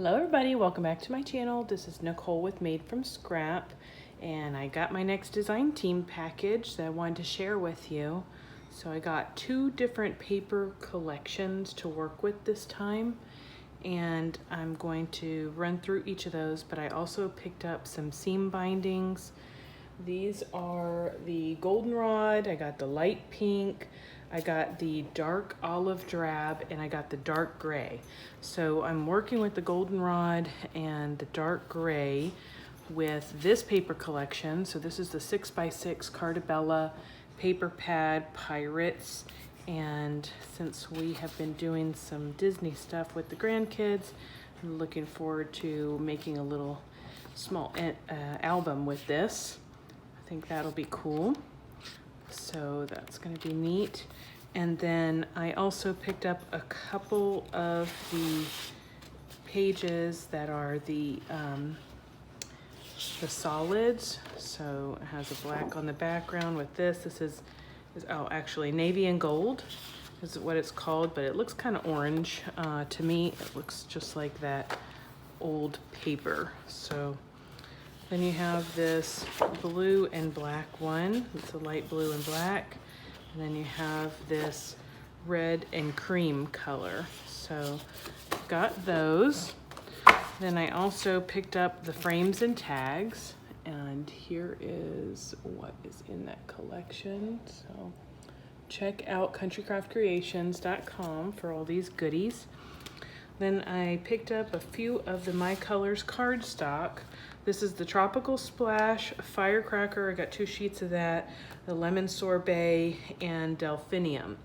Hello everybody, welcome back to my channel. This is Nicole with Made from Scrap, and I got my next design team package that I wanted to share with you. So I got two different paper collections to work with this time, and I'm going to run through each of those, but I also picked up some seam bindings. These are the Goldenrod, I got the light pink, I got the dark olive drab, and I got the dark gray. So I'm working with the Goldenrod and the dark gray with this paper collection. So this is the 6x6 Carta Bella paper pad Pirates. And since we have been doing some Disney stuff with the grandkids, I'm looking forward to making a little small album with this. I think that'll be cool. So that's going to be neat. And then I also picked up a couple of the pages that are the solids. So it has a black on the background with this. This is actually navy and gold is what it's called, but it looks kind of orange to me. It looks just like that old paper. So then you have this blue and black one. It's a light blue and black. And then you have this red and cream color. So got those. Then I also picked up the frames and tags. And here is what is in that collection. So check out countrycraftcreations.com for all these goodies. Then I picked up a few of the My Colors cardstock. This is the Tropical Splash Firecracker. I got 2 sheets of that, the Lemon Sorbet, and Delphinium.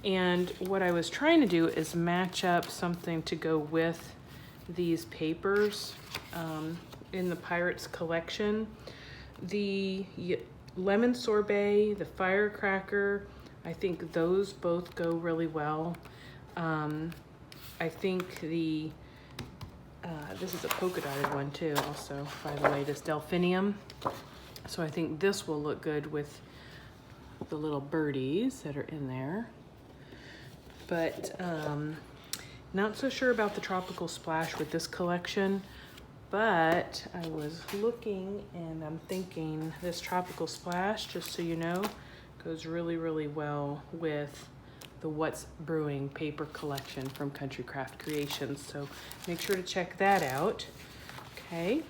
And what I was trying to do is match up something to go with these papers in the Pirates collection. The Lemon Sorbet, the Firecracker, I think those both go really well. I think the this is a polka dotted one too, also, by the way, this Delphinium. So I think this will look good with the little birdies that are in there. But not so sure about the Tropical Splash with this collection, but I was looking and I'm thinking this Tropical Splash, just so you know, goes really, really well with the What's Brewing paper collection from Country Craft Creations. So make sure to check that out. Okay,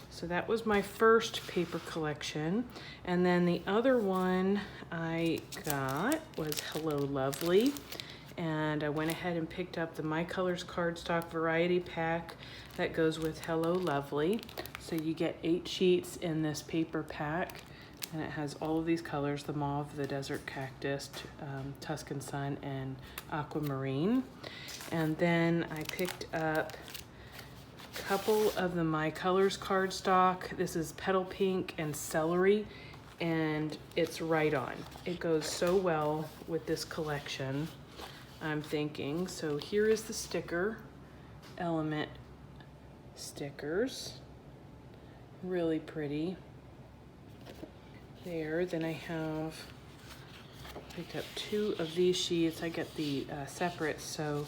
so that was my first paper collection. And then the other one I got was Hello Lovely. And I went ahead and picked up the My Colors Cardstock Variety Pack that goes with Hello Lovely. So you get 8 sheets in this paper pack. And it has all of these colors, the mauve, the desert cactus, Tuscan sun, and aquamarine. And then I picked up a couple of the My Colors cardstock. This is Petal Pink and Celery, and it's right on. It goes so well with this collection, I'm thinking. So here is the sticker, element stickers, really pretty. There, then I have picked up 2 of these sheets. I get the separate, so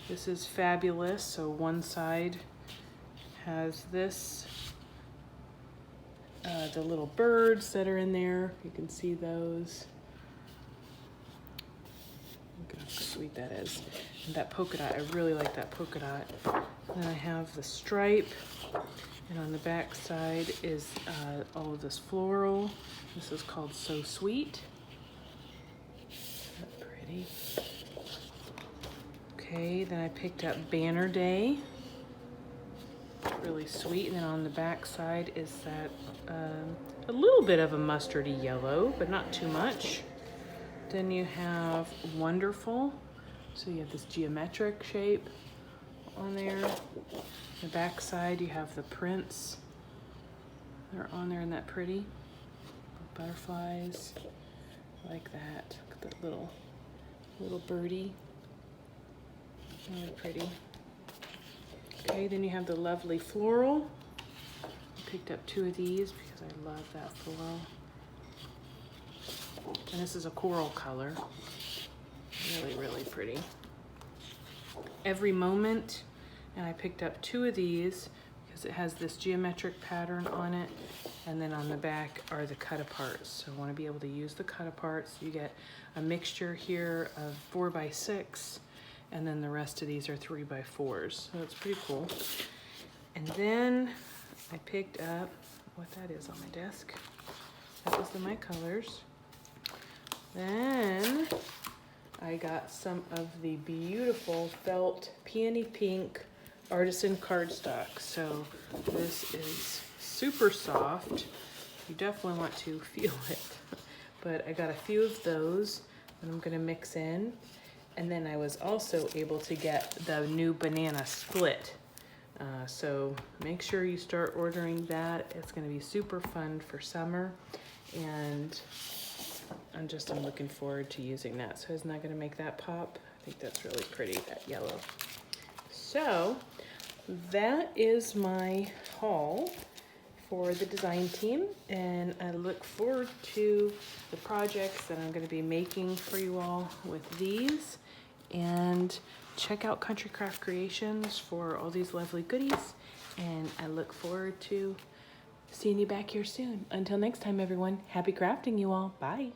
this is fabulous. So one side has this, the little birds that are in there. You can see those. Look how sweet that is. And that polka dot, I really like that polka dot. Then I have the stripe. And on the back side is all of this floral. This is called So Sweet. Isn't that pretty? Okay, then I picked up Banner Day. Really sweet. And then on the back side is that a little bit of a mustardy yellow, but not too much. Then you have Wonderful. So you have this geometric shape on there. The back side, you have the prints. They're on there, and that pretty. Butterflies, like that. Look at that little birdie. Really pretty. Okay, then you have the lovely floral. I picked up 2 of these because I love that floral. And this is a coral color. Really, really pretty. Every Moment And I picked up 2 of these because it has this geometric pattern on it. And then on the back are the cut aparts. So I want to be able to use the cut aparts. You get a mixture here of 4x6, and then the rest of these are 3x4s. So it's pretty cool. And then I picked up what that is on my desk. That was my colors. Then I got some of the beautiful felt Peony Pink Artisan Cardstock. So this is super soft. You definitely want to feel it. But I got a few of those that I'm gonna mix in. And then I was also able to get the new banana split. So make sure you start ordering that. It's gonna be super fun for summer. And I'm looking forward to using that. So isn't that gonna make that pop? I think that's really pretty, that yellow. So that is my haul for the design team, and I look forward to the projects that I'm going to be making for you all with these. And check out Country Craft Creations for all these lovely goodies, and I look forward to seeing you back here soon. Until next time, everyone, happy crafting, you all. Bye.